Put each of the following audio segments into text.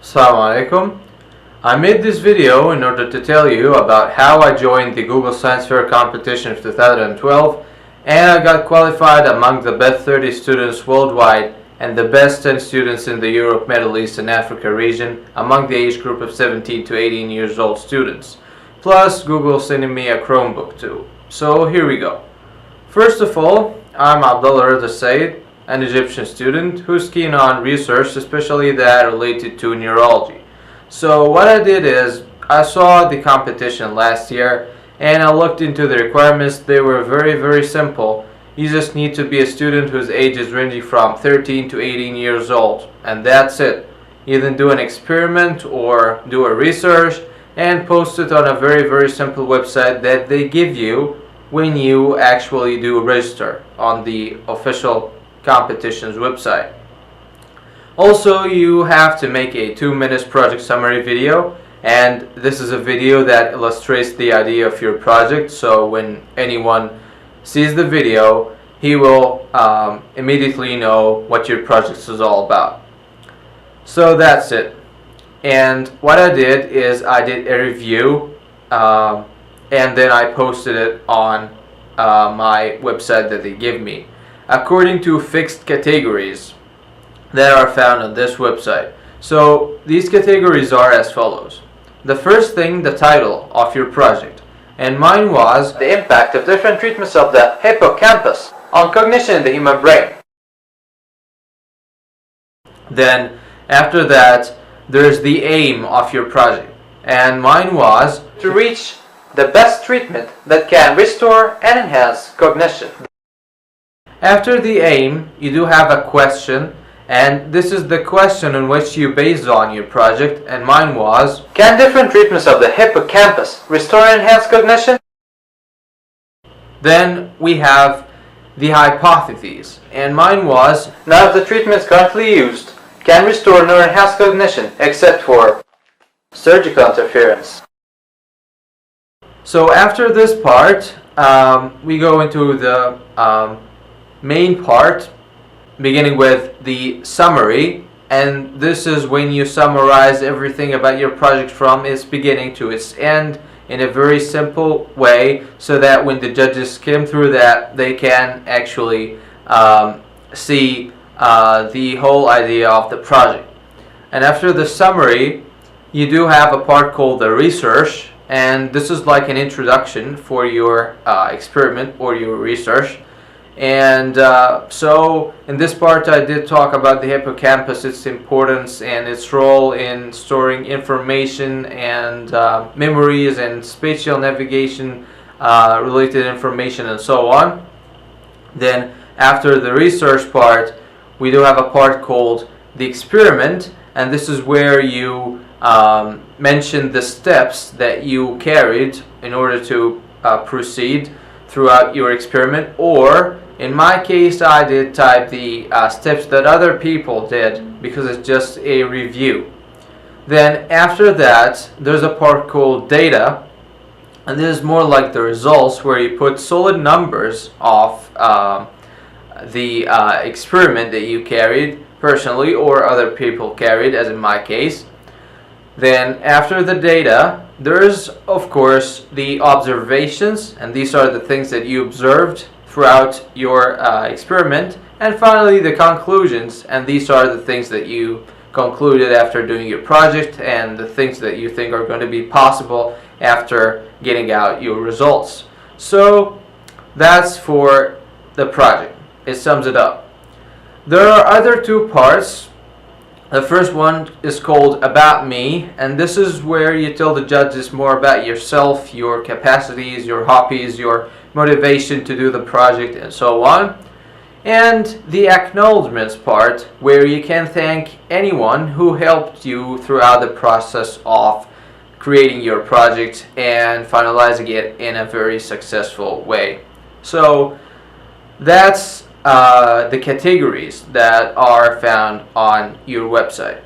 Assalamu alaikum. I made this video in order to tell you about how I joined the Google Science Fair competition of 2012 and I got qualified among the best 30 students worldwide and the best 10 students in the Europe, Middle East and Africa region among the age group of 17 to 18 years old students. Plus Google sending me a Chromebook too. So here we go. First of all, I'm Allah, an Egyptian student who's keen on research, especially that related to neurology. So what I did is I saw the competition last year and I looked into the requirements. They were very simple. You just need to be a student whose age is ranging from 13 to 18 years old, and that's it. You then do an experiment or do a research and post it on a very simple website that they give you when you actually do register on the official competition's website. Also, you have to make a 2-minute project summary video, and this is a video that illustrates the idea of your project, so when anyone sees the video he will immediately know what your project is all about. So that's it. And what I did is I did a review and then I posted it on my website that they give me according to fixed categories that are found on this website. So these categories are as follows. The first thing, the title of your project, and mine was the impact of different treatments of the hippocampus on cognition in the human brain. Then after that there's the aim of your project, and mine was to reach the best treatment that can restore and enhance cognition. After the aim, you do have a question, and this is the question on which you based on your project, and mine was, can different treatments of the hippocampus restore and enhance cognition? Then we have the hypotheses, and mine was, none of the treatments currently used can restore nor enhance cognition except for surgical interference. So after this part, we go into the main part, beginning with the summary, and this is when you summarize everything about your project from its beginning to its end in a very simple way, so that when the judges skim through that they can actually see the whole idea of the project. And after the summary you do have a part called the research, and this is like an introduction for your experiment or your research. And so in this part I did talk about the hippocampus, its importance and its role in storing information and memories and spatial navigation related information and so on. Then after the research part we do have a part called the experiment, and this is where you mention the steps that you carried in order to proceed throughout your experiment, or in my case I did type the steps that other people did because it's just a review. Then after that there's a part called data, and this is more like the results, where you put solid numbers of the experiment that you carried personally or other people carried, as in my case. Then after the data there's of course the observations, and these are the things that you observed throughout your experiment. And finally the conclusions, and these are the things that you concluded after doing your project and the things that you think are going to be possible after getting out your results. So that's for the project. It sums it up. There are other two parts. The first one is called About Me, and this is where you tell the judges more about yourself, your capacities, your hobbies, your motivation to do the project, and so on. And the Acknowledgements part, where you can thank anyone who helped you throughout the process of creating your project and finalizing it in a very successful way. So that's the categories that are found on your website.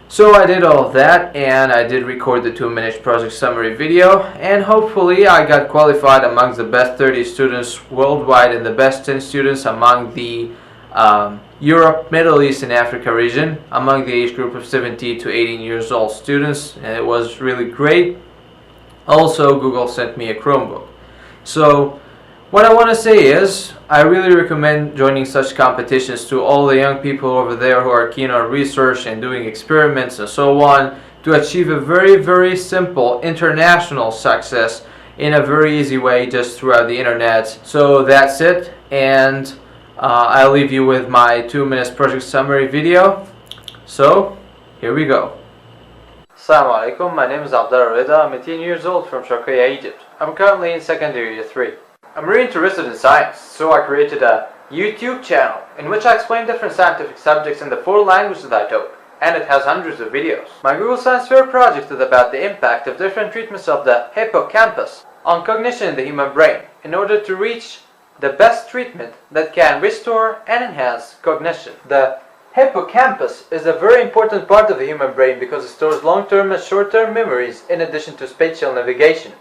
So I did all of that, and I did record the 2-minute project summary video, and hopefully I got qualified amongst the best 30 students worldwide and the best 10 students among the Europe, Middle East and Africa region among the age group of 17 to 18 years old students, and it was really great. Also, Google sent me a Chromebook. So what I want to say is, I really recommend joining such competitions to all the young people over there who are keen on research and doing experiments and so on, to achieve a very simple international success in a very easy way just throughout the internet. So that's it, and I'll leave you with my 2 minutes project summary video. So here we go. Assalamu alaikum, my name is Reda. I'm 18 years old from Sharqiya, Egypt. I'm currently in secondary year 3. I'm really interested in science, so I created a YouTube channel in which I explain different scientific subjects in the 4 languages that I taught, and it has hundreds of videos. My Google Science Fair project is about the impact of different treatments of the hippocampus on cognition in the human brain in order to reach the best treatment that can restore and enhance cognition. The hippocampus is a very important part of the human brain because it stores long-term and short-term memories in addition to spatial navigation.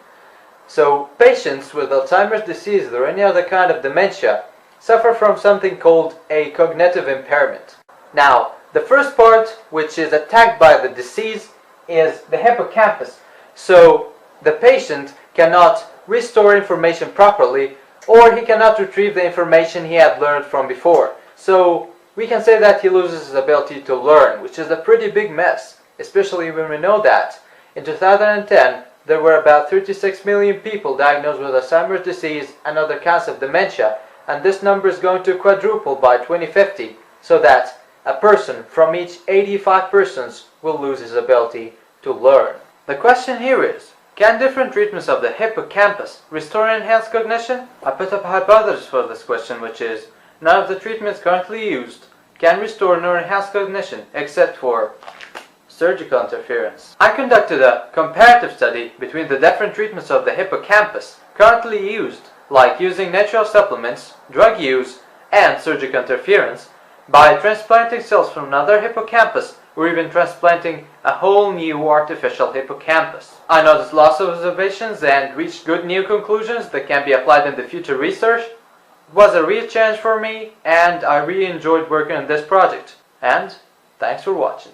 So patients with Alzheimer's disease or any other kind of dementia suffer from something called a cognitive impairment. Now, the first part, which is attacked by the disease, is the hippocampus. So the patient cannot restore information properly, or he cannot retrieve the information he had learned from before. So we can say that he loses his ability to learn, which is a pretty big mess, especially when we know that in 2010 there were about 36 million people diagnosed with Alzheimer's disease and other kinds of dementia, and this number is going to quadruple by 2050, so that a person from each 85 persons will lose his ability to learn. The question here is, can different treatments of the hippocampus restore and enhance cognition? I put up a hypothesis for this question, which is, none of the treatments currently used can restore nor enhance cognition except for surgical interference. I conducted a comparative study between the different treatments of the hippocampus currently used, like using natural supplements, drug use, and surgical interference, by transplanting cells from another hippocampus or even transplanting a whole new artificial hippocampus. I noticed lots of observations and reached good new conclusions that can be applied in the future research. It was a real challenge for me, and I really enjoyed working on this project. And thanks for watching.